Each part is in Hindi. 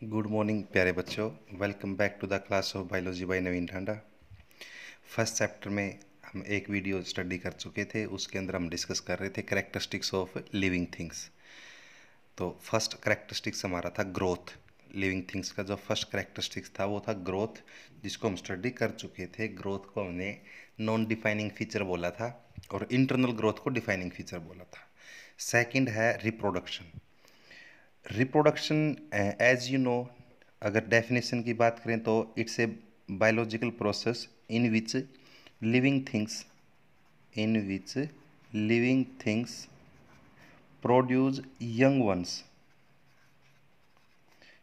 गुड मॉर्निंग प्यारे बच्चों। Welcome back to the class of biology by Naveen Dhanda. First chapter में हम एक वीडियो स्टडी कर चुके थे, उसके अंदर हम डिस्कस कर रहे थे कैरेक्टरिस्टिक्स ऑफ लिविंग थिंग्स। तो फर्स्ट कैरेक्टरिस्टिक्स हमारा था ग्रोथ। लिविंग थिंग्स का जो फर्स्ट कैरेक्टरिस्टिक्स था वो था ग्रोथ, जिसको हम स्टडी कर चुके थे। ग्रोथ को हमने नॉन डिफाइनिंग फीचर बोला था और इंटरनल ग्रोथ को डिफाइनिंग फीचर बोला था। सेकंड है reproduction. Reproduction as you know, अगर डेफिनेशन की बात करें तो it's a biological process in which living things living things produce young ones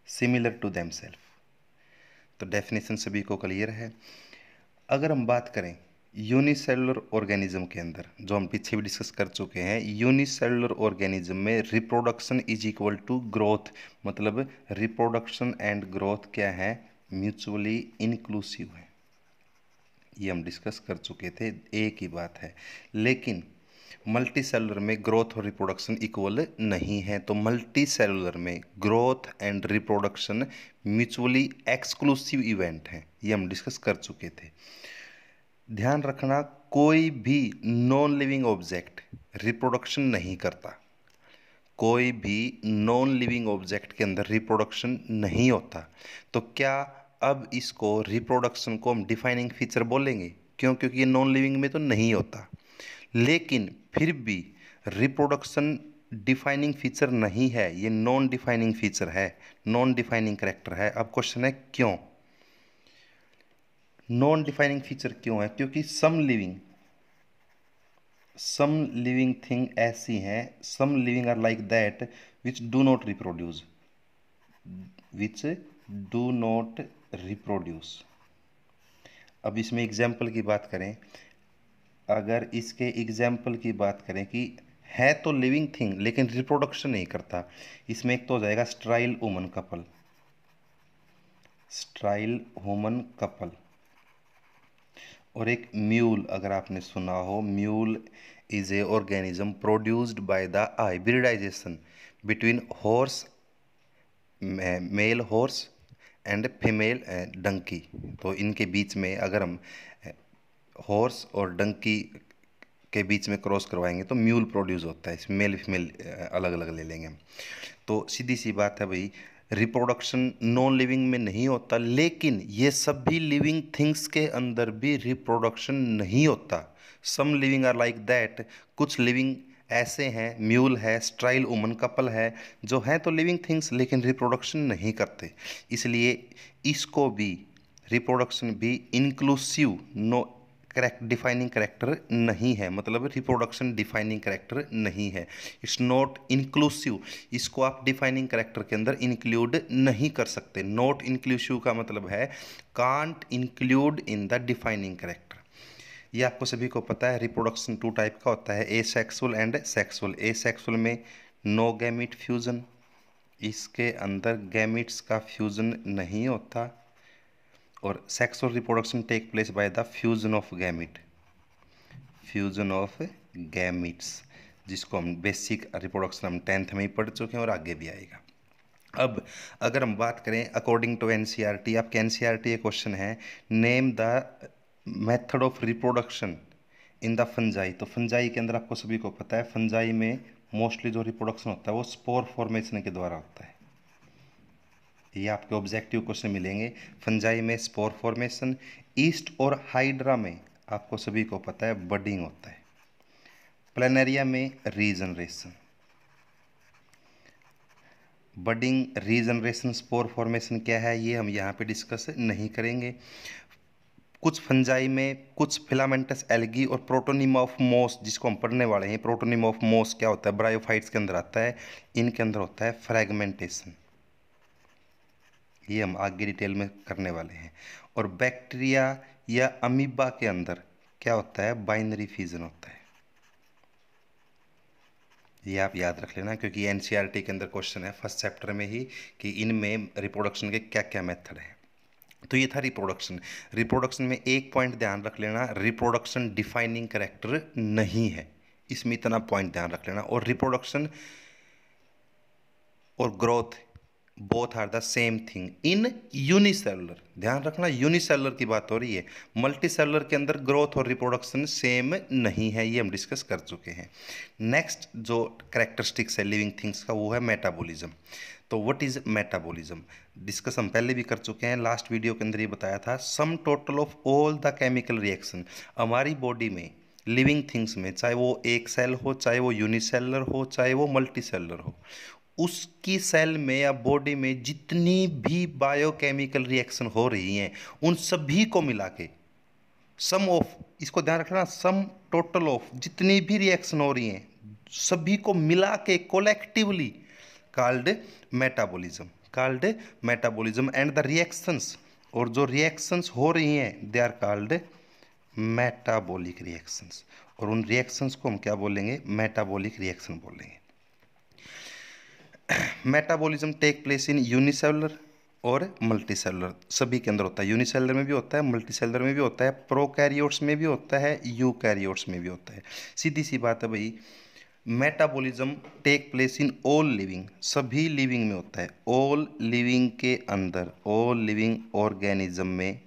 similar to themselves. तो डेफिनेशन सभी को क्लियर है। अगर हम बात करें यूनिसेलुलर ऑर्गेनिज्म के अंदर, जो हम पीछे भी डिस्कस कर चुके हैं, यूनिसेलुलर ऑर्गेनिज्म में reproduction is equal to growth. मतलब रिप्रोडक्शन एंड ग्रोथ क्या है? म्यूचुअली इंक्लूसिव है। ये हम डिस्कस कर चुके थे, एक ही बात है। लेकिन मल्टी सेलुलर में ग्रोथ और रिप्रोडक्शन इक्वल नहीं है। तो मल्टी सेलुलर में growth and reproduction mutually exclusive event हैं, ये हम डिस्कस कर चुके थे। ध्यान रखना, कोई भी नॉन लिविंग ऑब्जेक्ट रिप्रोडक्शन नहीं करता। कोई भी नॉन लिविंग ऑब्जेक्ट के अंदर रिप्रोडक्शन नहीं होता। तो क्या अब इसको रिप्रोडक्शन को हम डिफाइनिंग फीचर बोलेंगे? क्यों? क्योंकि ये नॉन लिविंग में तो नहीं होता। लेकिन फिर भी रिप्रोडक्शन डिफाइनिंग फीचर नहीं है, ये नॉन डिफाइनिंग फीचर है, नॉन डिफाइनिंग कैरेक्टर है। अब क्वेश्चन है क्यों नॉन डिफाइनिंग फीचर क्यों है? क्योंकि सम लिविंग थिंग ऐसी हैं, some living are like that which do not reproduce, which do not reproduce. अब इसमें एग्जाम्पल की बात करें, अगर इसके एग्जाम्पल की बात करें कि है तो लिविंग थिंग लेकिन रिप्रोडक्शन नहीं करता, इसमें एक तो हो जाएगा sterile woman couple. Sterile woman couple और एक म्यूल, अगर आपने सुना हो, mule is a organism produced by the hybridization between horse, male horse and female donkey. तो इनके बीच में अगर हम हॉर्स और डंकी के बीच में क्रॉस करवाएंगे तो म्यूल प्रोड्यूस होता है। इसमें मेल फीमेल अलग अलग ले लेंगे हम। तो सीधी सी बात है भाई, रिप्रोडक्शन नॉन लिविंग में नहीं होता, लेकिन ये सभी लिविंग थिंग्स के अंदर भी रिप्रोडक्शन नहीं होता। Some living are like that, कुछ लिविंग ऐसे हैं, म्यूल है, स्ट्राइल वुमन कपल है, जो हैं तो लिविंग थिंग्स लेकिन रिप्रोडक्शन नहीं करते। इसलिए इसको भी रिप्रोडक्शन भी inclusive no correct defining character नहीं है। मतलब रिप्रोडक्शन डिफाइनिंग करेक्टर नहीं है, इट्स नॉट इंक्लूसिव। इसको आप डिफाइनिंग करेक्टर के अंदर इंक्लूड नहीं कर सकते। नॉट इंक्लूसिव का मतलब है can't include in the defining character. ये आपको सभी को पता है। रिप्रोडक्शन टू टाइप का होता है, asexual and sexual. Asexual में नो गैमिट फ्यूजन, इसके अंदर गैमिट्स का फ्यूजन नहीं होता। और sexual reproduction take place by the fusion of gamete, fusion of gametes, जिसको हम बेसिक रिप्रोडक्शन हम 10th में ही पढ़ चुके हैं और आगे भी आएगा। अब अगर हम बात करें अकॉर्डिंग टू एनसीईआरटी, आपके एनसीईआरटी क्वेश्चन है name the method of reproduction in the fungi. तो फंजाई के अंदर आपको सभी को पता है, फंजाई में मोस्टली जो रिप्रोडक्शन होता है वो स्पोर फॉर्मेशन के द्वारा होता है। ये आपके ऑब्जेक्टिव क्वेश्चन मिलेंगे। फंजाई में स्पोर फॉर्मेशन, ईस्ट और हाइड्रा में आपको सभी को पता है बडिंग होता है। प्लेनेरिया में regeneration, budding, regeneration, spore formation क्या है ये हम यहाँ पे डिस्कस नहीं करेंगे। कुछ फंजाई में कुछ फिलामेंटस एल्गी और प्रोटोनिमा ऑफ मोस, जिसको हम पढ़ने वाले हैं। प्रोटोनिमा ऑफ मोस क्या होता है? ब्रायोफाइट्स के अंदर आता है। इनके अंदर होता है फ्रेगमेंटेशन, ये हम आगे डिटेल में करने वाले हैं। और बैक्टीरिया या अमीबा के अंदर क्या होता है? बाइनरी फ्यूजन होता है। ये आप याद रख लेना, क्योंकि एनसीईआरटी के अंदर क्वेश्चन है फर्स्ट चैप्टर में ही कि इनमें रिप्रोडक्शन के क्या क्या मेथड हैं। तो ये था रिप्रोडक्शन। रिप्रोडक्शन में एक पॉइंट ध्यान रख लेना, रिप्रोडक्शन डिफाइनिंग कैरेक्टर नहीं है, इसमें इतना पॉइंट ध्यान रख लेना। और रिप्रोडक्शन और growth both are the same thing in unicellular. ध्यान रखना यूनिसेलुलर की बात हो रही है, मल्टीसेलुलर के अंदर ग्रोथ और रिप्रोडक्शन सेम नहीं है, ये हम डिस्कस कर चुके हैं। नेक्स्ट जो कैरेक्टरिस्टिक्स है लिविंग थिंग्स का वो है मेटाबॉलिज्म। तो व्हाट इज मेटाबॉलिज्म डिस्कस हम पहले भी कर चुके हैं, लास्ट वीडियो के अंदर ये बताया था, सम total of all the chemical reaction हमारी बॉडी में लिविंग थिंग्स में, चाहे वो एक सेल हो, चाहे वो यूनिसेलुलर हो, चाहे वो मल्टीसेलुलर हो, उसकी सेल में या बॉडी में जितनी भी बायोकेमिकल रिएक्शन हो रही हैं उन सभी को मिला के सम ऑफ, इसको ध्यान रखना, सम टोटल ऑफ जितनी भी रिएक्शन हो रही हैं सभी को मिला के collectively called metabolism, called metabolism. And the reactions, और जो रिएक्शंस हो रही हैं they are called metabolic reactions, और उन रिएक्शंस को हम क्या बोलेंगे, मेटाबॉलिक रिएक्शन बोलेंगे। Metabolism take place in unicellular और मल्टीसेलुलर, सभी के अंदर होता है, यूनिसेलुलर में भी होता है, मल्टीसेलुलर में भी होता है, प्रोकैरियोट्स में भी होता है, यूकैरियोट्स में भी होता है। सीधी सी बात है भाई, metabolism take place in all living, सभी लिविंग में होता है, ऑल लिविंग के अंदर, ऑल लिविंग ऑर्गेनिज्म में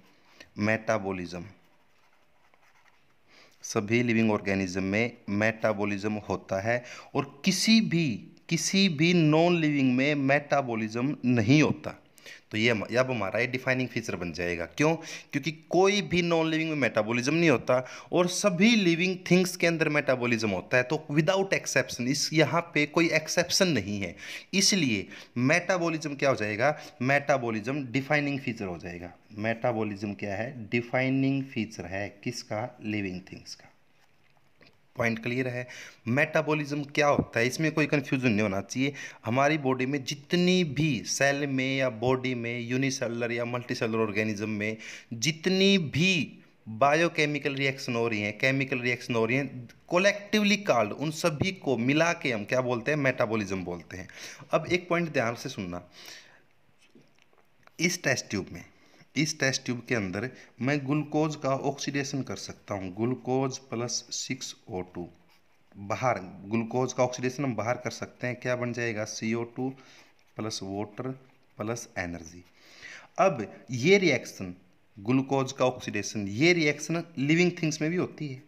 मेटाबॉलिज्म, सभी लिविंग ऑर्गेनिज्म में मेटाबॉलिज्म होता है, और किसी भी नॉन लिविंग में मेटाबॉलिज्म नहीं होता। तो ये अब हमारा ये डिफाइनिंग फीचर बन जाएगा, क्यों, क्योंकि कोई भी नॉन लिविंग में मेटाबॉलिज्म नहीं होता और सभी लिविंग थिंग्स के अंदर मेटाबॉलिज्म होता है, तो विदाउट एक्सेप्शन, इस यहाँ पे कोई एक्सेप्शन नहीं है, इसलिए मेटाबॉलिज्म क्या हो जाएगा, मेटाबॉलिज्म डिफाइनिंग फीचर हो जाएगा। मेटाबॉलिज्म क्या है, डिफाइनिंग फीचर है किसका, लिविंग थिंग्स का। पॉइंट क्लियर है। मेटाबॉलिज्म क्या होता है, इसमें कोई कंफ्यूजन नहीं होना चाहिए। हमारी बॉडी में जितनी भी सेल में या बॉडी में यूनिसेलुलर या मल्टीसेलुलर ऑर्गेनिज्म में जितनी भी बायोकेमिकल रिएक्शन हो रही हैं, केमिकल रिएक्शन हो रही हैं, कोलेक्टिवली कॉल्ड, उन सभी को मिला के हम क्या बोलते हैं, मेटाबॉलिज्म बोलते हैं। अब एक पॉइंट ध्यान से सुनना, इस टेस्ट ट्यूब के अंदर मैं ग्लूकोज का ऑक्सीडेशन कर सकता हूँ, ग्लूकोज प्लस 6O2 बाहर, ग्लूकोज का ऑक्सीडेशन हम बाहर कर सकते हैं, क्या बन जाएगा, CO2 plus water plus energy. अब ये रिएक्शन ग्लूकोज का ऑक्सीडेशन, ये रिएक्शन लिविंग थिंग्स में भी होती है,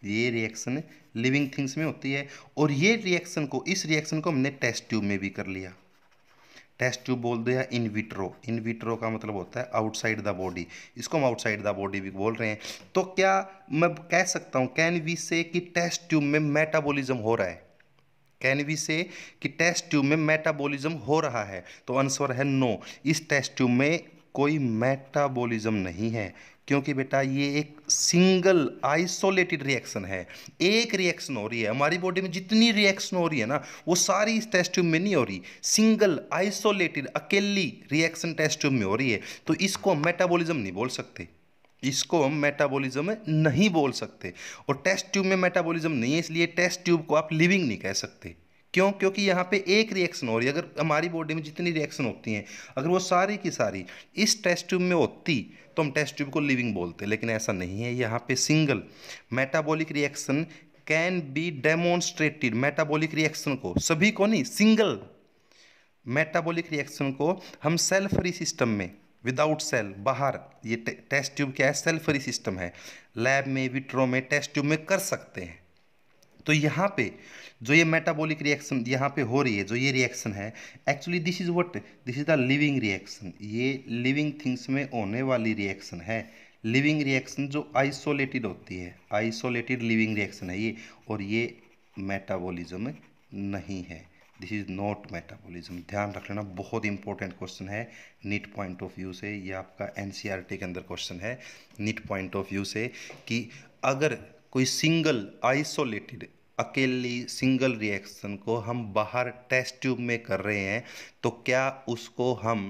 ये रिएक्शन लिविंग थिंग्स में होती है, और ये रिएक्शन को, इस रिएक्शन को हमने टेस्ट ट्यूब में भी कर लिया। टेस्ट ट्यूब बोल दो या इन विट्रो, इन विट्रो का मतलब होता है आउटसाइड द बॉडी, इसको हम आउटसाइड द बॉडी भी बोल रहे हैं। तो क्या मैं कह सकता हूँ, कैन वी से कि टेस्ट ट्यूब में मेटाबॉलिज्म हो रहा है, कैन वी से कि टेस्ट ट्यूब में मेटाबॉलिज्म हो रहा है, तो आंसर है नो, इस टेस्ट ट्यूब में कोई मेटाबॉलिज्म नहीं है, क्योंकि बेटा ये एक सिंगल आइसोलेटेड रिएक्शन है, एक रिएक्शन हो रही है, हमारी बॉडी में जितनी रिएक्शन हो रही है ना वो सारी इस टेस्ट ट्यूब में नहीं हो रही, सिंगल आइसोलेटेड अकेली रिएक्शन टेस्ट ट्यूब में हो रही है, तो इसको हम मेटाबॉलिज्म नहीं बोल सकते, इसको हम मेटाबॉलिज्म नहीं बोल सकते। और टेस्ट ट्यूब में मेटाबॉलिज्म नहीं है, इसलिए टेस्ट ट्यूब को आप लिविंग नहीं कह सकते, क्यों, क्योंकि यहाँ पे एक रिएक्शन हो रही है, अगर हमारी बॉडी में जितनी रिएक्शन होती हैं अगर वो सारी की सारी इस टेस्ट ट्यूब में होती तो हम टेस्ट ट्यूब को लिविंग बोलते, लेकिन ऐसा नहीं है, यहाँ पे single metabolic reaction can be demonstrated, metabolic reaction को, सभी को नहीं, सिंगल मेटाबॉलिक रिएक्शन को हम सेल फ्री सिस्टम में, विदाउट सेल बाहर, ये टेस्ट ट्यूब क्या है, सेल फ्री सिस्टम है, लैब में, विट्रो में, टेस्ट ट्यूब में कर सकते हैं। तो यहाँ पे जो ये मेटाबॉलिक रिएक्शन यहाँ पे हो रही है, जो ये रिएक्शन है, actually this is what, this is the living reaction, ये लिविंग थिंग्स में होने वाली रिएक्शन है, लिविंग रिएक्शन जो आइसोलेटेड होती है, आइसोलेटेड लिविंग रिएक्शन है ये, और ये मेटाबॉलिज्म नहीं है, दिस इज नॉट मेटाबॉलिज्म। ध्यान रख लेना, बहुत इंपॉर्टेंट क्वेश्चन है नीट पॉइंट ऑफ व्यू से, ये आपका एनसीईआरटी के अंदर क्वेश्चन है नीट पॉइंट ऑफ व्यू से, कि अगर कोई सिंगल आइसोलेटेड अकेली सिंगल रिएक्शन को हम बाहर टेस्ट ट्यूब में कर रहे हैं तो क्या उसको हम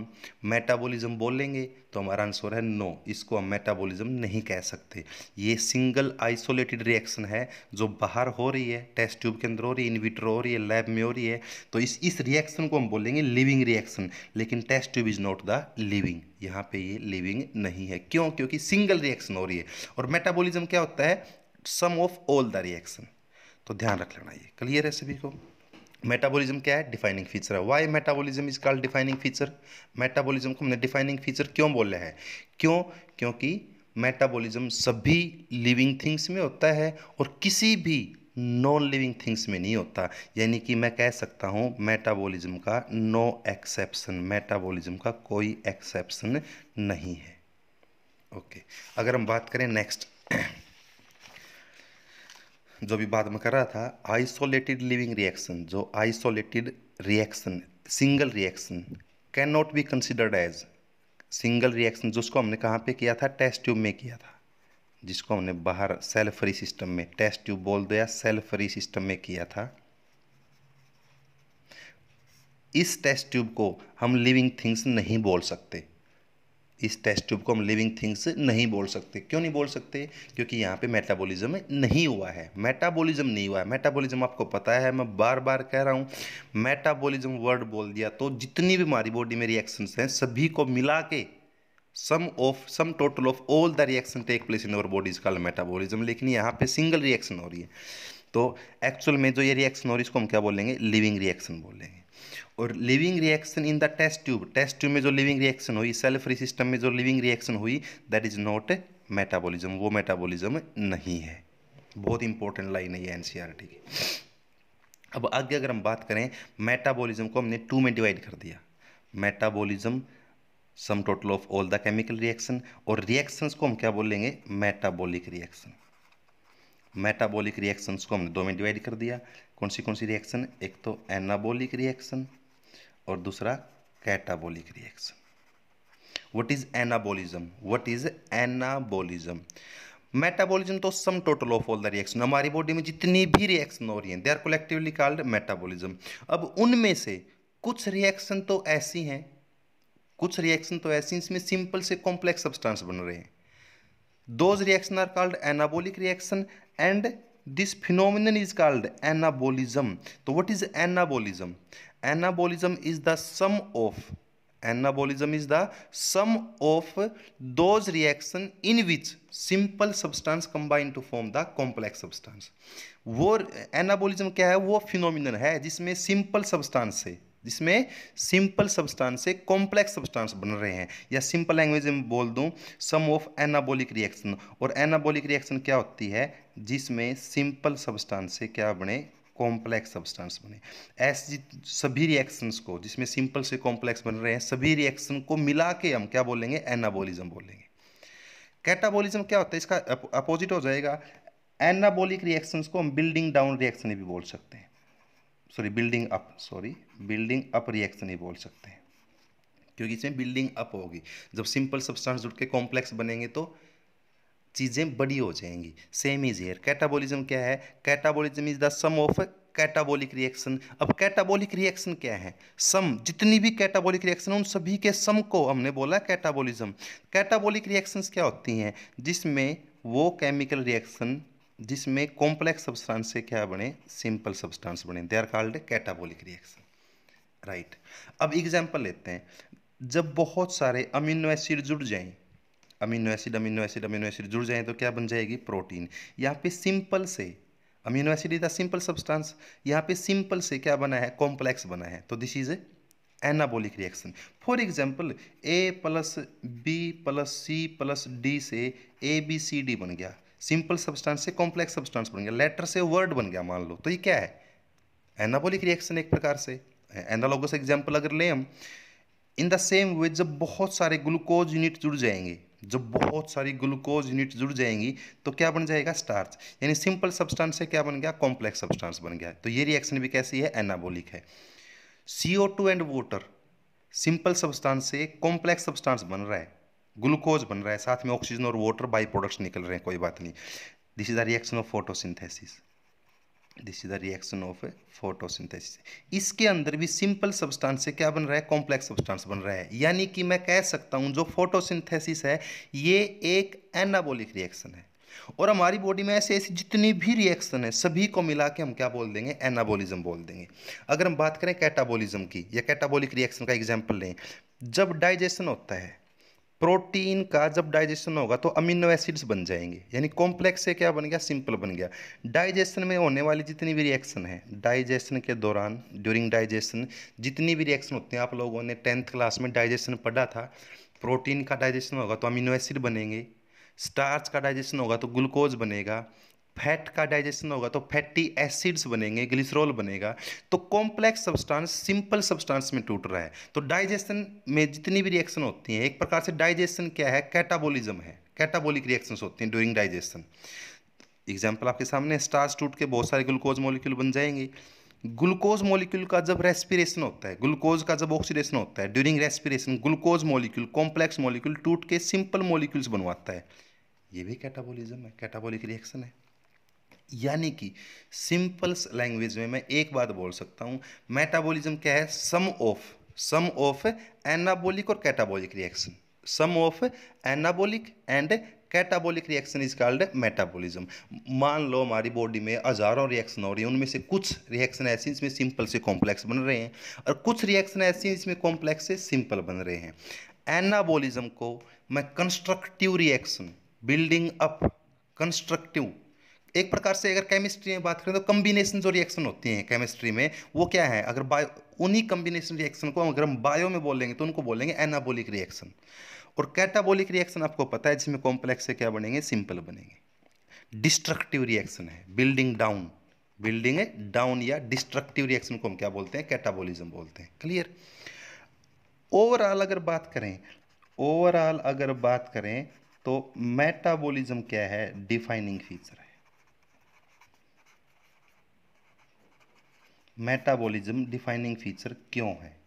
मेटाबॉलिज्म बोलेंगे, तो हमारा आंसर है नो, इसको हम मेटाबॉलिज्म नहीं कह सकते। ये सिंगल आइसोलेटेड रिएक्शन है जो बाहर हो रही है, टेस्ट ट्यूब के अंदर हो रही है, इन विट्रो हो रही है, लैब में हो रही है, तो इस रिएक्शन को हम बोलेंगे लिविंग रिएक्शन, लेकिन test tube is not the living, यहाँ पे ये लिविंग नहीं है, क्यों, क्योंकि सिंगल रिएक्शन हो रही है, और मेटाबॉलिज्म क्या होता है, sum of all the reaction. तो ध्यान रख लेना, ये क्लियर है सभी को। मेटाबॉलिज्म क्या है? डिफाइनिंग फीचर है। Why metabolism is called defining feature? Metabolism को हमने डिफाइनिंग फीचर क्यों बोला है? क्यों? क्योंकि मेटाबॉलिज्म सभी लिविंग थिंग्स में होता है और किसी भी नॉन लिविंग थिंग्स में नहीं होता। यानी कि मैं कह सकता हूँ मेटाबॉलिज्म का नो एक्सेप्शन, मेटाबॉलिज्म का कोई एक्सेप्शन नहीं है। ओके, अगर हम बात करें नेक्स्ट, जो भी बात मैं कर रहा था, आइसोलेटेड लिविंग रिएक्शन, जो isolated reaction, single reaction can not be considered as single reaction, जिसको हमने कहाँ पे किया था? टेस्ट ट्यूब में किया था, जिसको हमने बाहर सेल फ्री सिस्टम में, टेस्ट ट्यूब बोल दो या सेल फ्री सिस्टम में किया था। इस टेस्ट ट्यूब को हम लिविंग थिंग्स नहीं बोल सकते, इस टेस्ट ट्यूब को हम लिविंग थिंग्स नहीं बोल सकते। क्यों नहीं बोल सकते? क्योंकि यहाँ पे मेटाबॉलिज्म नहीं हुआ है, मेटाबॉलिज्म नहीं हुआ है। मेटाबॉलिज्म आपको पता है, मैं बार बार कह रहा हूँ, मेटाबॉलिज्म वर्ड बोल दिया तो जितनी भी हमारी बॉडी में रिएक्शंस हैं सभी को मिला के sum total of all the reaction take place in our body is called metabolism. लेकिन यहाँ पे सिंगल रिएक्शन हो रही है, तो एक्चुअल में जो ये रिएक्शन हो रही है इसको हम क्या बोलेंगे? लिविंग रिएक्शन बोलेंगे। और living reaction in the test tube, test tube में जो लिविंग रिएक्शन हुई, सेल फ्री सिस्टम में जो लिविंग रिएक्शन हुई, दैट इज नॉट मेटाबॉलिज्म, वो मेटाबॉलिज्म नहीं है। बहुत इंपॉर्टेंट लाइन है ये एनसीईआरटी की। अब आगे अगर हम बात करें, मेटाबॉलिज्म को हमने टू में डिवाइड कर दिया, metabolism some total of all the chemical reaction, और रिएक्शंस को हम क्या बोलेंगे? Metabolic reaction. मेटाबॉलिक रिएक्शंस को हमने दो में डिवाइड कर दिया। कौन सी रिएक्शन? एक तो एनाबॉलिक रिएक्शन और दूसरा catabolic reaction. What is anabolism? What is anabolism? Metabolism तो sum total of all the reaction, हमारी बॉडी में जितनी भी रिएक्शन हो रही हैं they are collectively called metabolism. अब उनमें से कुछ रिएक्शन तो ऐसी हैं, कुछ रिएक्शन तो ऐसी इसमें सिंपल से कॉम्प्लेक्स सब्सटेंस बन रहे हैं। Those reactions are called anabolic reaction and this phenomenon is called anabolism. So what is anabolism? Anabolism is the sum of, anabolism is the sum of those reaction in which simple substance combine to form the complex substance. वो एनाबोलिज्म क्या है? वो फिनोमिनन है जिसमें सिंपल सब्सटेंस से, जिसमें सिंपल सब्सटेंस से कॉम्प्लेक्स सब्सटेंस बन रहे हैं, या सिंपल लैंग्वेज में बोल दूं, सम ऑफ एनाबॉलिक रिएक्शन। और एनाबॉलिक रिएक्शन क्या होती है? जिसमें सिंपल सब्सटेंस से क्या बने? कॉम्प्लेक्स सब्सटेंस बने। ऐसी सभी रिएक्शंस को जिसमें सिंपल से कॉम्प्लेक्स बन रहे हैं, सभी रिएक्शन को मिला के हम क्या बोलेंगे? एनाबॉलिज्म बोलेंगे। कैटाबॉलिज्म क्या होता है? इसका अपोजिट हो जाएगा। एनाबॉलिक रिएक्शंस को हम बिल्डिंग डाउन रिएक्शन भी बोल सकते हैं, बिल्डिंग अप रिएक्शन ही बोल सकते हैं, क्योंकि इसमें बिल्डिंग अप होगी। जब सिंपल सब्सटेंस जुड़ के कॉम्प्लेक्स बनेंगे तो चीज़ें बड़ी हो जाएंगी। Same is here. कैटाबॉलिज्म क्या है? Catabolism is the sum of catabolic reaction. अब कैटाबॉलिक रिएक्शन क्या है? सम, जितनी भी कैटाबॉलिक रिएक्शन उन सभी के सम को हमने बोला कैटाबॉलिज्म। कैटाबॉलिक रिएक्शंस क्या होती हैं? जिसमें वो केमिकल रिएक्शन जिसमें कॉम्प्लेक्स सब्सटेंस से क्या बने? सिंपल सब्सटेंस बने, they are called catabolic reaction, right. अब एग्जांपल लेते हैं, जब बहुत सारे अमीनो एसिड जुड़ जाएं, अमीनो एसिड जुड़ जाएं तो क्या बन जाएगी? प्रोटीन। यहाँ पे सिंपल से, amino acid is the simple substance, यहाँ पे सिंपल से क्या बना है? कॉम्प्लेक्स बना है, तो this is anabolic reaction. For example, A plus B plus C plus D से ABCD बन गया, सिंपल सब्सटेंस से कॉम्प्लेक्स सब्सटेंस बन गया, लेटर से वर्ड बन गया मान लो, तो ये क्या है? एनाबॉलिक रिएक्शन एक प्रकार से। एनालॉगस एग्जाम्पल अगर लें हम, इन द सेम वे जब बहुत सारे ग्लूकोज यूनिट जुड़ जाएंगे, जब बहुत सारी ग्लूकोज यूनिट जुड़ जाएंगी तो क्या बन जाएगा? स्टार्च। यानी सिंपल सब्सटेंस से क्या बन गया? कॉम्प्लेक्स सब्सटेंस बन गया। तो ये रिएक्शन भी कैसी है? एनाबॉलिक है। CO2 and water, simple substance से कॉम्प्लेक्स सब्सटेंस बन रहा है, ग्लूकोज बन रहा है, साथ में ऑक्सीजन और वाटर बाई प्रोडक्ट्स निकल रहे हैं, कोई बात नहीं। This is the reaction of photosynthesis, this is the reaction of photosynthesis. इसके अंदर भी सिंपल सब्सटेंस से क्या बन रहा है? कॉम्प्लेक्स सब्सटेंस बन रहा है। यानी कि मैं कह सकता हूं जो फोटोसिंथेसिस है ये एक एनाबॉलिक रिएक्शन है। और हमारी बॉडी में ऐसे ऐसी जितनी भी रिएक्शन है सभी को मिला के हम क्या बोल देंगे? एनाबॉलिज्म बोल देंगे। अगर हम बात करें कैटाबॉलिज्म की या कैटाबॉलिक रिएक्शन का एग्जाम्पल लें, जब डाइजेशन होता है प्रोटीन का जब डाइजेशन होगा तो अमीनो एसिड्स बन जाएंगे, यानी कॉम्प्लेक्स से क्या बन गया, सिंपल बन गया। डाइजेशन में होने वाली जितनी भी रिएक्शन है, डाइजेशन के दौरान, ड्यूरिंग डाइजेशन जितनी भी रिएक्शन होती हैं, आप लोगों ने 10th क्लास में डाइजेशन पढ़ा था। प्रोटीन का डाइजेशन होगा तो अमीनो एसिड बनेंगे, स्टार्च का डाइजेशन होगा तो ग्लूकोज बनेगा, फैट का डाइजेशन होगा तो फैटी एसिड्स बनेंगे, ग्लिसरॉल बनेगा। तो कॉम्प्लेक्स सब्सटेंस सिंपल सब्सटेंस में टूट रहा है। तो डाइजेशन में जितनी भी रिएक्शन होती हैं, एक प्रकार से डाइजेशन क्या है, कैटाबॉलिज्म है, कैटाबॉलिक रिएक्शंस होती हैं ड्यूरिंग डाइजेशन। एग्जाम्पल आपके सामने, स्टार्च टूट के बहुत सारे ग्लूकोज मॉलिक्यूल बन जाएंगे। ग्लूकोज मॉलिक्यूल का जब रेस्पिरेशन होता है, ग्लूकोज का जब ऑक्सीडेशन होता है during respiration, glucose molecule complex molecule टूट के सिंपल मॉलिक्यूल्स बनवाता है। ये भी कैटाबॉलिज्म है, कैटाबॉलिक रिएक्शन है। यानी कि सिंपल लैंग्वेज में मैं एक बात बोल सकता हूं, मेटाबॉलिज्म क्या है, सम ऑफ एनाबॉलिक और catabolic reaction. Sum of anabolic and catabolic reaction is called metabolism. मान लो हमारी बॉडी में हजारों रिएक्शन हो रही हैं, उनमें से कुछ रिएक्शन ऐसी इसमें सिंपल से कॉम्प्लेक्स बन रहे हैं, और कुछ रिएक्शन ऐसी इसमें कॉम्प्लेक्स से सिंपल बन रहे हैं। एनाबॉलिज्म को मैं constructive reaction, building up, constructive, एक प्रकार से अगर केमिस्ट्री में बात करें तो कॉम्बिनेशन जो रिएक्शन होती हैं केमिस्ट्री में, वो क्या है, अगर बायो, उन्हीं कॉम्बिनेशन रिएक्शन को अगर हम बायो में बोलेंगे तो उनको बोलेंगे एनाबॉलिक रिएक्शन। और कैटाबॉलिक रिएक्शन आपको पता है जिसमें कॉम्प्लेक्स से क्या बनेंगे, सिंपल बनेंगे। डिस्ट्रक्टिव रिएक्शन है, बिल्डिंग डाउन या डिस्ट्रक्टिव रिएक्शन को हम क्या बोलते हैं, कैटाबॉलिज्म बोलते हैं। क्लियर। ओवरऑल अगर बात करें तो मेटाबॉलिज्म क्या है, डिफाइनिंग फीचर है। मेटाबॉलिज्म डिफाइनिंग फीचर क्यों है,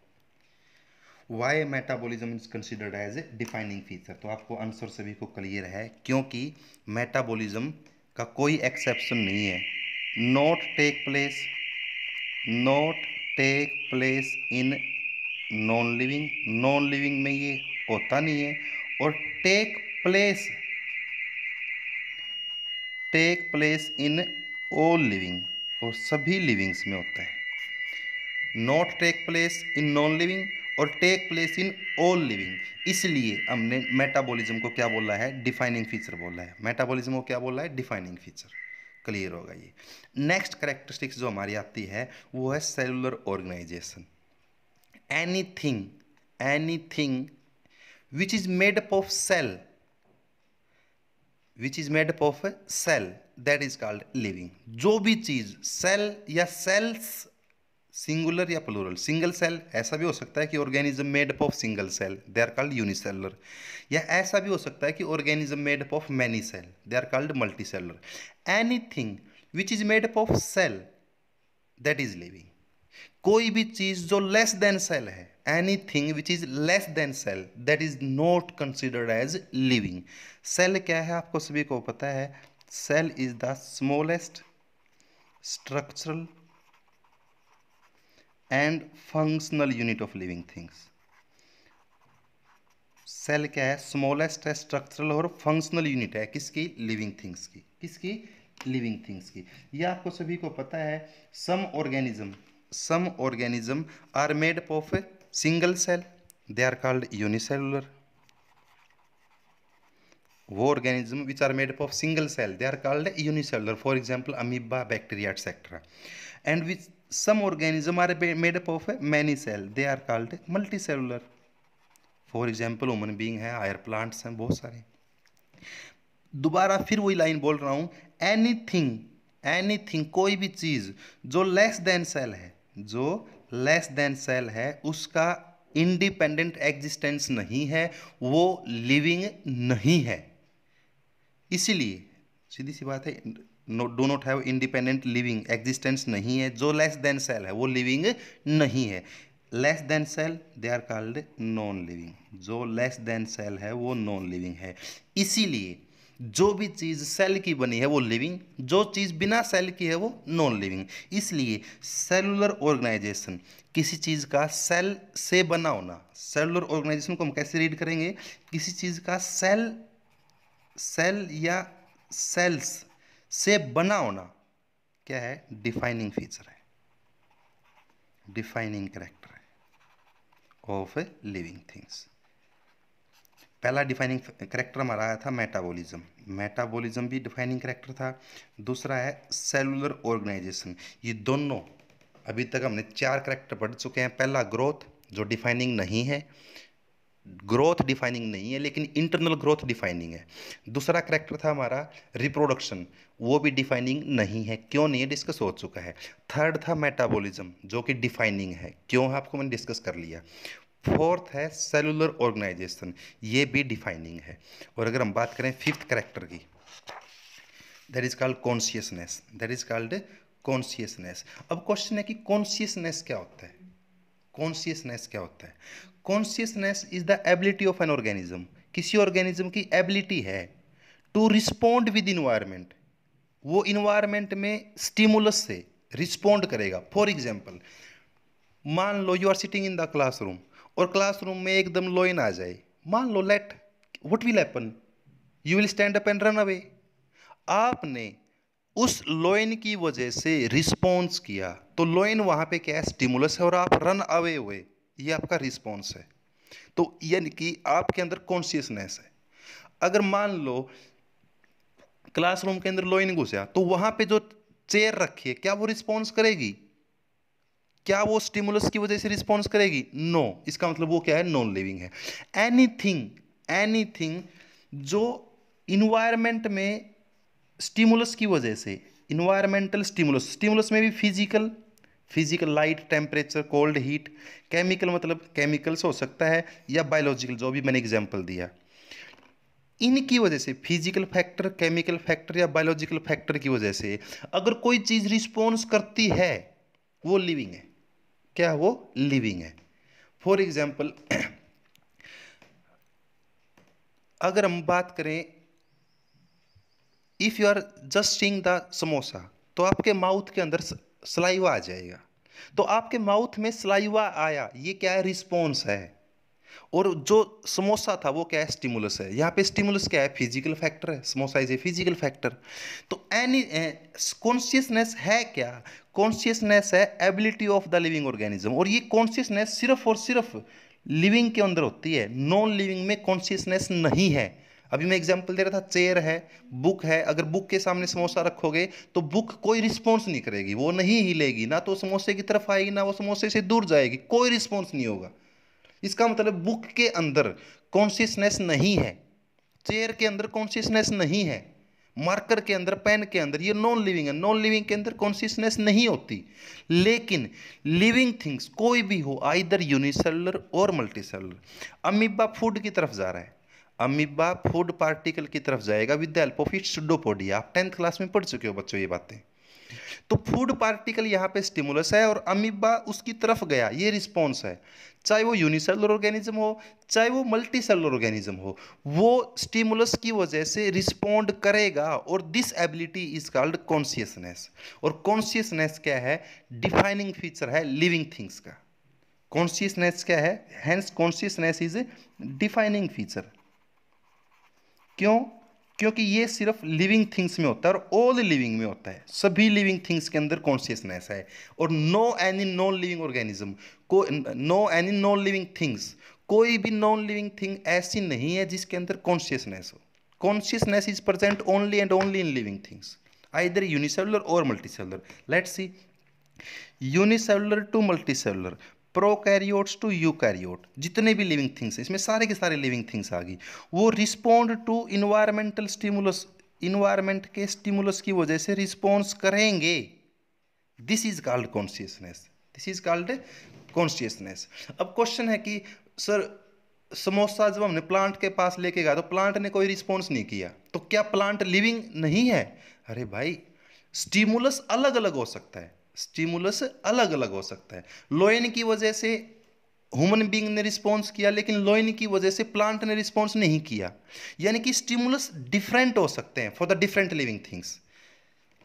why metabolism is considered as a defining feature. तो आपको आंसर सभी को क्लियर है, क्योंकि मेटाबॉलिज्म का कोई एक्सेप्शन नहीं है। Not take place not take place in non living में ये होता नहीं है, और take place in all living, और सभी लिविंग्स में होता है। Not take place in non living और take place in all living, इसलिए हमने मेटाबॉलिज्म को क्या बोला है, डिफाइनिंग फीचर बोला है। मेटाबॉलिज्म को क्या बोला है, डिफाइनिंग फीचर। क्लियर होगा ये। नेक्स्ट कैरेक्टरिस्टिक्स जो हमारी आती है वो है cellular organisation. Anything which is made up of cell, which is made up of cell, that is called living. जो भी चीज सेल या सेल्स, सिंगुलर या प्लूरल, सिंगल सेल ऐसा भी हो सकता है कि organism made up of single cell, they are called unicellular. या ऐसा भी हो सकता है कि organism made up of many cell, they are called multicellular. Anything which is made up of cell that is living. कोई भी चीज जो लेस देन सेल है, anything which is less than cell that is not considered as living. Cell क्या है आपको सभी को पता है, cell is the smallest structural and functional unit of living things. Cell क्या है, स्मॉलेस्ट है, स्ट्रक्चरल और फंक्शनल यूनिट है, किसकी, लिविंग थिंग्स की। किसकी, लिविंग थिंग्स की। यह आपको सभी को पता है। Some organism are made up of a single cell, they are called unicellular. वो organism which are made up of single cell, they are called unicellular, for example amoeba, bacteria etcetera. And which some organism are made up of many cell, they are called multicellular, for example human being है, हायर प्लांट्स हैं, बहुत सारे। दोबारा फिर वही लाइन बोल रहा हूं, एनीथिंग कोई भी चीज जो लेस देन सेल है उसका इंडिपेंडेंट एग्जिस्टेंस नहीं है, वो लिविंग नहीं है। इसीलिए सीधी सी बात है, do not have independent living existence नहीं है। जो लेस देन सेल है वो लिविंग नहीं है। Less than cell they are called non living. जो लेस देन सेल है वो नॉन लिविंग है। इसीलिए जो भी चीज सेल की बनी है वो लिविंग, जो चीज बिना सेल की है वो नॉन लिविंग। इसलिए सेलुलर ऑर्गेनाइजेशन, किसी चीज का सेल से बना होना, सेलुलर ऑर्गेनाइजेशन को हम कैसे रीड करेंगे, किसी चीज का सेल या सेल्स से बना होना क्या है, डिफाइनिंग फीचर है, डिफाइनिंग कैरेक्टर है ऑफ लिविंग थिंग्स। पहला डिफाइनिंग करेक्टर हमारा आया था मेटाबॉलिज्म, मेटाबॉलिज्म भी डिफाइनिंग करेक्टर था। दूसरा है सेलुलर ऑर्गेनाइजेशन। ये दोनों अभी तक हमने 4 करेक्टर पढ़ चुके हैं। पहला ग्रोथ, जो डिफाइनिंग नहीं है, ग्रोथ डिफाइनिंग नहीं है लेकिन इंटरनल ग्रोथ डिफाइनिंग है। दूसरा करेक्टर था हमारा रिप्रोडक्शन, वो भी डिफाइनिंग नहीं है, क्यों नहीं है डिस्कस हो चुका है। थर्ड था मेटाबॉलिज्म, जो कि डिफाइनिंग है, क्यों है आपको मैंने डिस्कस कर लिया। फोर्थ है सेलुलर ऑर्गेनाइजेशन, ये भी डिफाइनिंग है। और अगर हम बात करें फिफ्थ करेक्टर की, that is called consciousness, that is called consciousness. अब क्वेश्चन है कि कॉन्शियसनेस क्या होता है, कॉन्शियसनेस क्या होता है। Consciousness is the ability of an organism, किसी ऑर्गेनिज्म की एबिलिटी है टू रिस्पोंड विद इन्वायरमेंट, वो इन्वायरमेंट में स्टिमुलस से रिस्पोंड करेगा। फॉर एग्जाम्पल, मान लो you are sitting in the classroom और क्लासरूम में एकदम लोइन आ जाए, मान लो, let what will happen, you will stand up and run away. आपने उस लोइन की वजह से रिस्पॉन्स किया, तो लोइन वहां पे क्या है, स्टिमुलस है, और आप रन अवे हुए, ये आपका रिस्पॉन्स है। तो यानी कि आपके अंदर कॉन्शियसनेस है। अगर मान लो क्लासरूम के अंदर लोइन घुसा, तो वहां पे जो चेयर रखी है, क्या वो रिस्पॉन्स करेगी? क्या वो स्टिमुलस की वजह से रिस्पॉन्स करेगी? नो। इसका मतलब वो क्या है, नॉन लिविंग है। एनीथिंग, एनीथिंग जो इन्वायरमेंट में स्टिमुलस की वजह से, इन्वायरमेंटल स्टिमुलस, स्टिमुलस में भी physical, physical light, temperature, cold, heat, chemical मतलब केमिकल्स हो सकता है, या बायोलॉजिकल जो भी मैंने एग्जांपल दिया, इनकी वजह से, फिजिकल फैक्टर, केमिकल फैक्टर या बायोलॉजिकल फैक्टर की वजह से अगर कोई चीज रिस्पॉन्स करती है, वो लिविंग है। क्या वो लिविंग है? फॉर एग्जाम्पल, अगर हम बात करें, if you are just seeing the samosa, तो आपके माउथ के अंदर सलाइवा आ जाएगा। तो आपके माउथ में सलाइवा आया, ये क्या है, रिस्पॉन्स है। और जो समोसा था वो क्या है, स्टिमुलस है। यहाँ पे स्टिमुलस क्या है, फिजिकल फैक्टर है, samosa is a physical factor. तो एनी कॉन्शियसनेस है क्या, कॉन्शियसनेस है ability of the living organism. और ये कॉन्शियसनेस सिर्फ और सिर्फ लिविंग के अंदर होती है, नॉन लिविंग में कॉन्शियसनेस नहीं है। अभी मैं एग्जांपल दे रहा था, चेयर है, बुक है, अगर बुक के सामने समोसा रखोगे तो बुक कोई रिस्पॉन्स नहीं करेगी, वो नहीं हिलेगी, ना तो समोसे की तरफ आएगी, ना वो समोसे से दूर जाएगी, कोई रिस्पॉन्स नहीं होगा। इसका मतलब बुक के अंदर कॉन्शियसनेस नहीं है, चेयर के अंदर कॉन्शियसनेस नहीं है, मार्कर के अंदर, पेन के अंदर, ये नॉन लिविंग है। नॉन लिविंग के अंदर कॉन्शियसनेस नहीं होती। लेकिन लिविंग थिंग्स कोई भी हो, आइदर यूनिसेलुलर और मल्टीसेलुलर। अमीबा फूड की तरफ जा रहा है, अमीबा फूड पार्टिकल की तरफ जाएगा with the help of its pseudopodia. आप 10th क्लास में पढ़ चुके हो बच्चों ये बातें। तो फूड पार्टिकल यहाँ पे स्टिमुलस है और अमीबा उसकी तरफ गया, ये रिस्पॉन्स है। चाहे वो यूनिसेलुलर ऑर्गेनिज्म हो, चाहे वो मल्टी सेलुलर ऑर्गेनिज्म हो, वो स्टिमुलस की वजह से रिस्पॉन्ड करेगा। और this ability is called consciousness. और कॉन्शियसनेस क्या है, डिफाइनिंग फीचर है लिविंग थिंग्स का। कॉन्शियसनेस क्या है, hence consciousness is defining feature. क्यों? क्योंकि ये सिर्फ लिविंग थिंग्स में होता है और ऑल लिविंग में होता है, सभी लिविंग थिंग्स के अंदर कॉन्शियसनेस है। और no any non living organism को, no any non living things, कोई भी नॉन लिविंग थिंग ऐसी नहीं है जिसके अंदर कॉन्शियसनेस हो। Consciousness is present only and only in living things, either unicellular और multicellular. Let's see, unicellular to multicellular, prokaryotes to eukaryote, जितने भी लिविंग थिंग्स हैं इसमें सारे के सारे लिविंग थिंग्स आ गई, वो respond to environmental stimulus, environment के स्टिमुलस की वजह से रिस्पॉन्स करेंगे। This is called consciousness, this is called consciousness. अब क्वेश्चन है कि सर, समोसा जब हमने प्लांट के पास लेके गया तो प्लांट ने कोई रिस्पॉन्स नहीं किया, तो क्या प्लांट लिविंग नहीं है? अरे भाई, स्टिमुलस अलग अलग हो सकता है, स्टिमुलस अलग अलग हो सकता है। लोइन की वजह से ह्यूमन बीइंग ने रिस्पॉन्स किया, लेकिन लोइन की वजह से प्लांट ने रिस्पॉन्स नहीं किया। यानी कि स्टिमुलस डिफरेंट हो सकते हैं for the different living things.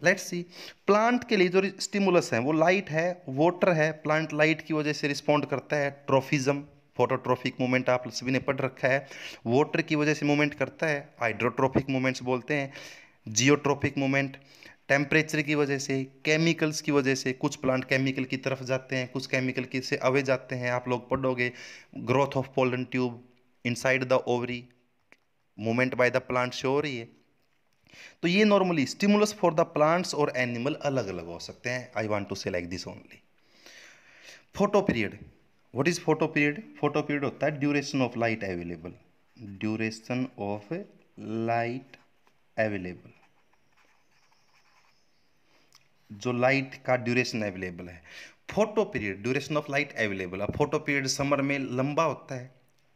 Let's see, plant के लिए जो स्टिमुलस है वो लाइट है, वाटर है, प्लांट लाइट की वजह से रिस्पॉन्ड करता है, ट्रॉफिज्म, फोटोट्रॉफिक मूवमेंट आप सभी ने पढ़ रखा है। वाटर की वजह से मूवमेंट करता है, हाइड्रोट्रॉफिक मूवमेंट्स बोलते हैं, जियोट्रॉफिक मूवमेंट। टेम्परेचर की वजह से, केमिकल्स की वजह से, कुछ प्लांट केमिकल की तरफ जाते हैं, कुछ केमिकल की से अवे जाते हैं। आप लोग पढ़ोगे, growth of pollen tube inside the ovary, movement by the plant show हो रही है। तो ये normally stimulus for the plants और एनिमल अलग अलग हो सकते हैं। आई वांट टू से like this only. Photo period, what is photo period? Photo period होता है duration of light available, duration of light available, जो लाइट का ड्यूरेशन अवेलेबल है। Photo period, duration of light available. अब फोटो पीरियड समर में लंबा होता है,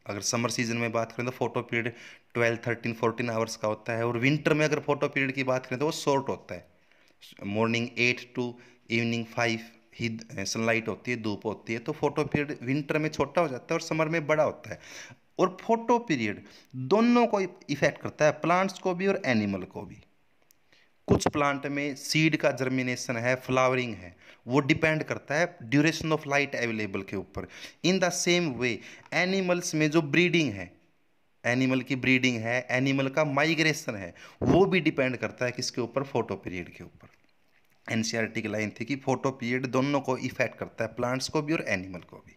अगर समर सीजन में बात करें तो फोटो पीरियड 12, 13, 14 आवर्स का होता है। और विंटर में अगर फोटो पीरियड की बात करें तो वो शॉर्ट होता है, मॉर्निंग 8 टू इवनिंग 5 ही सनलाइट होती है, धूप होती है। तो फोटो पीरियड विंटर में छोटा हो जाता है और समर में बड़ा होता है। और फोटो पीरियड दोनों को इफेक्ट करता है, प्लांट्स को भी और एनिमल को भी। कुछ प्लांट में सीड का जर्मिनेशन है, फ्लावरिंग है, वो डिपेंड करता है ड्यूरेशन ऑफ लाइट अवेलेबल के ऊपर। In the same way animals में जो ब्रीडिंग है, एनिमल की ब्रीडिंग है, एनिमल का माइग्रेशन है, वो भी डिपेंड करता है किसके ऊपर? फोटो पीरियड के ऊपर। एनसीईआरटी की लाइन थी कि फोटो पीरियड दोनों को इफेक्ट करता है, प्लांट्स को भी और एनिमल को भी।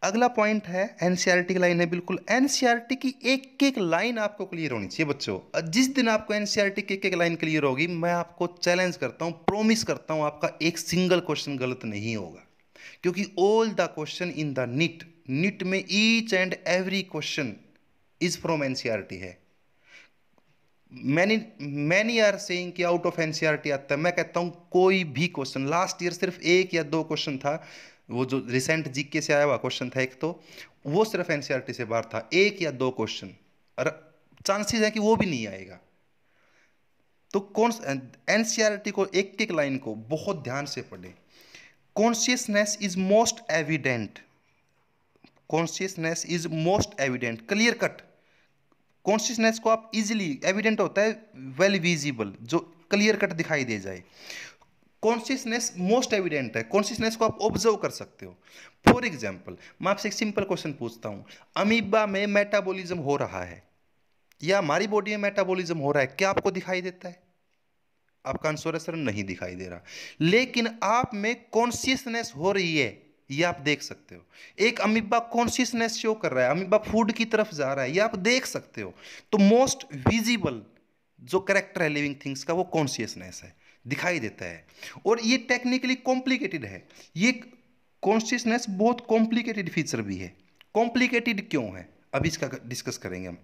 अगला पॉइंट है, एनसीईआरटी की लाइन है बिल्कुल। एनसीईआरटी की एक एक लाइन आपको क्लियर होनी चाहिए बच्चों। जिस दिन आपको एनसीईआरटी की एक एक लाइन क्लियर होगी, मैं आपको चैलेंज करता हूं, प्रॉमिस करता हूं, आपका एक सिंगल क्वेश्चन गलत नहीं होगा। क्योंकि all the question in the NEET में each and every question is from NCERT है। मैनी मैनी आर सेइंग कि आउट ऑफ एनसीईआरटी आता है। मैं कहता हूं कोई भी क्वेश्चन, लास्ट ईयर सिर्फ 1 या 2 क्वेश्चन था, वो जो रिसेंट जीके से आया हुआ क्वेश्चन था एक, तो वो सिर्फ एनसीईआरटी से बाहर था, 1 या 2 क्वेश्चन, और चांसेस है कि वो भी नहीं आएगा। तो कौन एनसीईआरटी को एक एक लाइन को बहुत ध्यान से पढ़े। Consciousness is most evident, consciousness is most evident, clear cut. Consciousness को आप इजीली, एविडेंट होता है वेल विजिबल, जो क्लियर कट दिखाई दे जाए। कॉन्शियसनेस मोस्ट एविडेंट है, कॉन्शियसनेस को आप ऑब्जर्व कर सकते हो। फॉर एग्जाम्पल, मैं आपसे एक सिंपल क्वेश्चन पूछता हूं, अमीबा में मेटाबॉलिज्म हो रहा है या हमारी बॉडी में मेटाबॉलिज्म हो रहा है, क्या आपको दिखाई देता है? आपका आंसर है सर नहीं दिखाई दे रहा। लेकिन आप में कॉन्शियसनेस हो रही है, ये आप देख सकते हो। एक अमीबा कॉन्शियसनेस शो कर रहा है, अमीबा फूड की तरफ जा रहा है, ये आप देख सकते हो। तो मोस्ट विजिबल जो करेक्टर है लिविंग थिंग्स का, वो कॉन्शियसनेस है, दिखाई देता है। और ये टेक्निकली कॉम्प्लिकेटेड है, ये कॉन्शियसनेस बहुत कॉम्प्लिकेटेड फीचर भी है। कॉम्प्लिकेटेड क्यों है, अभी इसका डिस्कस करेंगे हम।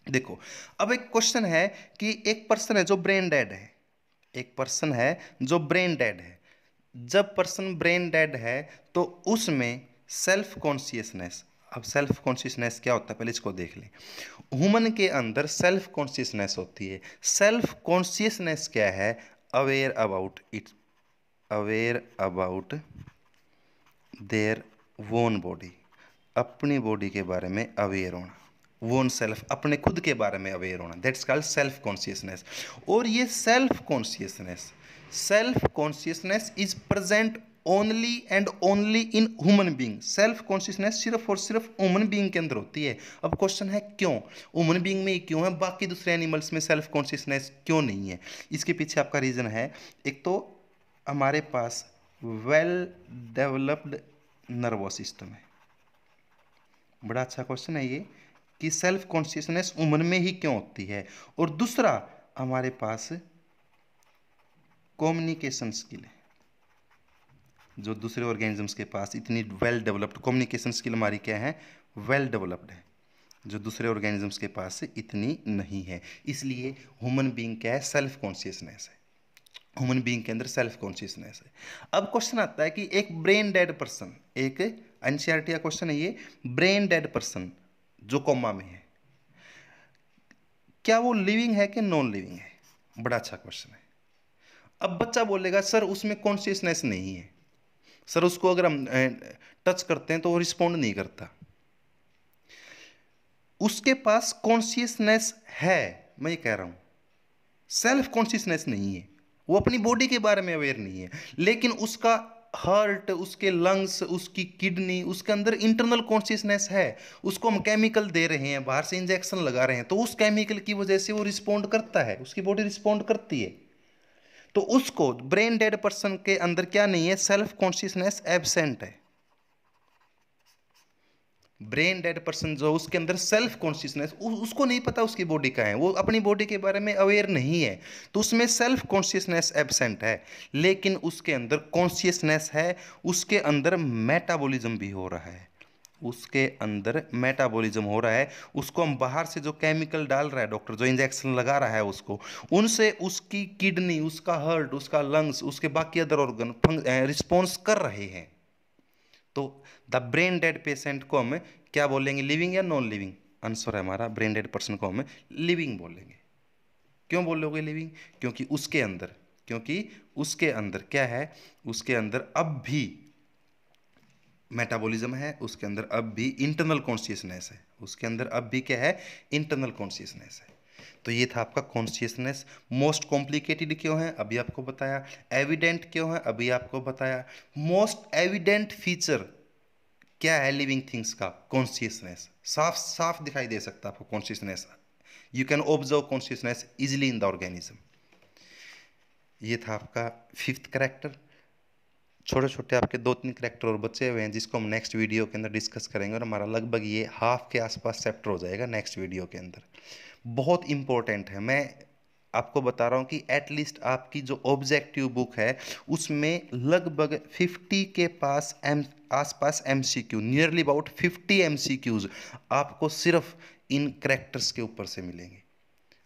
देखो, अब एक क्वेश्चन है कि एक पर्सन है जो ब्रेन डेड है, एक पर्सन है जो ब्रेन डेड है। जब पर्सन ब्रेन डेड है तो उसमें सेल्फ कॉन्शियसनेस, अब सेल्फ कॉन्शियसनेस क्या होता है पहले इसको देख लें। ह्यूमन के अंदर सेल्फ कॉन्शियसनेस होती है। सेल्फ कॉन्शियसनेस क्या है? Aware about it, aware about their वोन बॉडी, अपनी बॉडी के बारे में अवेयर होना, वोन सेल्फ, अपने खुद के बारे में अवेयर होना, दैट्स कॉल्ड सेल्फ कॉन्शियसनेस। और ये self consciousness is present only and only in human being. Self consciousness सिर्फ और सिर्फ ह्यूमन बीइंग के अंदर होती है। अब क्वेश्चन है क्यों ह्यूमन बीइंग में ही क्यों है, बाकी दूसरे एनिमल्स में सेल्फ कॉन्शियसनेस क्यों नहीं है? इसके पीछे आपका रीजन है, एक तो हमारे पास वेल डेवलप्ड नर्वस सिस्टम है। बड़ा अच्छा क्वेश्चन है ये कि सेल्फ कॉन्शियसनेस उम्र में ही क्यों होती है। और दूसरा, हमारे पास कम्युनिकेशन स्किल है, जो दूसरे ऑर्गेनिजम्स के पास इतनी वेल डेवलप्ड कम्युनिकेशन स्किल हमारी क्या है? वेल डेवलप्ड है, जो दूसरे ऑर्गेनिजम्स के पास इतनी नहीं है। इसलिए ह्यूमन बीइंग क्या है? सेल्फ कॉन्शियसनेस है, ह्यूमन बीइंग के अंदर सेल्फ कॉन्शियसनेस है। अब क्वेश्चन आता है कि एक ब्रेन डेड पर्सन, एक एनसीईआरटी का क्वेश्चन है ये, ब्रेन डेड पर्सन जो कोमा में है, क्या वो लिविंग है कि नॉन लिविंग है? बड़ा अच्छा क्वेश्चन है। अब बच्चा बोलेगा सर उसमें कॉन्शियसनेस नहीं है, सर उसको अगर हम टच करते हैं तो वो रिस्पॉन्ड नहीं करता। उसके पास कॉन्शियसनेस है, मैं ये कह रहा हूं, सेल्फ कॉन्शियसनेस नहीं है, वो अपनी बॉडी के बारे में अवेयर नहीं है, लेकिन उसका हार्ट, उसके लंग्स, उसकी किडनी, उसके अंदर इंटरनल कॉन्शियसनेस है। उसको हम केमिकल दे रहे हैं, बाहर से इंजेक्शन लगा रहे हैं, तो उस केमिकल की वजह से वो रिस्पॉन्ड करता है, उसकी बॉडी रिस्पॉन्ड करती है। तो उसको ब्रेन डेड पर्सन के अंदर क्या नहीं है? सेल्फ कॉन्शियसनेस एब्सेंट है। ब्रेन डेड पर्सन जो उसके अंदर सेल्फ कॉन्शियसनेस, उसको नहीं पता उसकी बॉडी का है, वो अपनी बॉडी के बारे में अवेयर नहीं है, तो उसमें सेल्फ कॉन्शियसनेस एब्सेंट है। लेकिन उसके अंदर कॉन्शियसनेस है, उसके अंदर मेटाबॉलिज्म भी हो रहा है, उसके अंदर मेटाबॉलिज्म हो रहा है। उसको हम बाहर से जो केमिकल डाल रहा है डॉक्टर, जो इंजेक्शन लगा रहा है उसको, उनसे उसकी किडनी, उसका हार्ट, उसका लंग्स, उसके बाकी अदर ऑर्गन रिस्पॉन्स कर रहे हैं। तो द ब्रेन डेड पेशेंट को हम क्या बोलेंगे, लिविंग या नॉन लिविंग? आंसर है हमारा, ब्रेन डेड पर्सन को हम लिविंग बोलेंगे। क्यों बोलोगे लिविंग? क्योंकि उसके अंदर क्या है, उसके अंदर अब भी मेटाबॉलिज्म है, उसके अंदर अब भी इंटरनल कॉन्शियसनेस है, उसके अंदर अब भी क्या है, इंटरनल कॉन्शियसनेस है। तो ये था आपका कॉन्शियसनेस। मोस्ट कॉम्प्लिकेटेड क्यों है, अभी आपको बताया। एविडेंट क्यों है, अभी आपको बताया। मोस्ट एविडेंट फीचर क्या है लिविंग थिंग्स का? कॉन्शियसनेस। साफ साफ दिखाई दे सकता है आपको consciousness, you can observe consciousness easily in the organism. ये था आपका फिफ्थ करेक्टर। छोटे छोटे आपके 2-3 करेक्टर और बचे हुए हैं, जिसको हम नेक्स्ट वीडियो के अंदर डिस्कस करेंगे, और हमारा लगभग ये हाफ के आसपास चैप्टर हो जाएगा नेक्स्ट वीडियो के अंदर। बहुत इंपॉर्टेंट है, मैं आपको बता रहा हूँ कि एटलीस्ट आपकी जो ऑब्जेक्टिव बुक है उसमें लगभग 50 के आसपास एमसीक्यू, नियरली अबाउट 50 एमसीक्यूज आपको सिर्फ इन करेक्टर्स के ऊपर से मिलेंगे।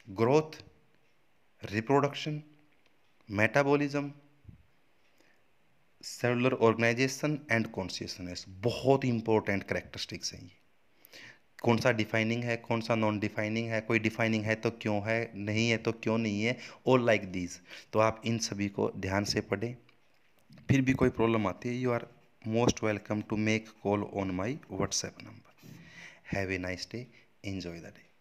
Growth, reproduction, metabolism, cellular organisation and consciousness, बहुत इंपॉर्टेंट करेक्टरिस्टिक्स हैं ये। कौन सा डिफाइनिंग है, कौन सा नॉन डिफाइनिंग है, कोई डिफाइनिंग है तो क्यों है, नहीं है तो क्यों नहीं है, ऑल लाइक दीज। तो आप इन सभी को ध्यान से पढ़ें। फिर भी कोई प्रॉब्लम आती है, you are most welcome to make call on my WhatsApp number. Have a nice day, enjoy the day.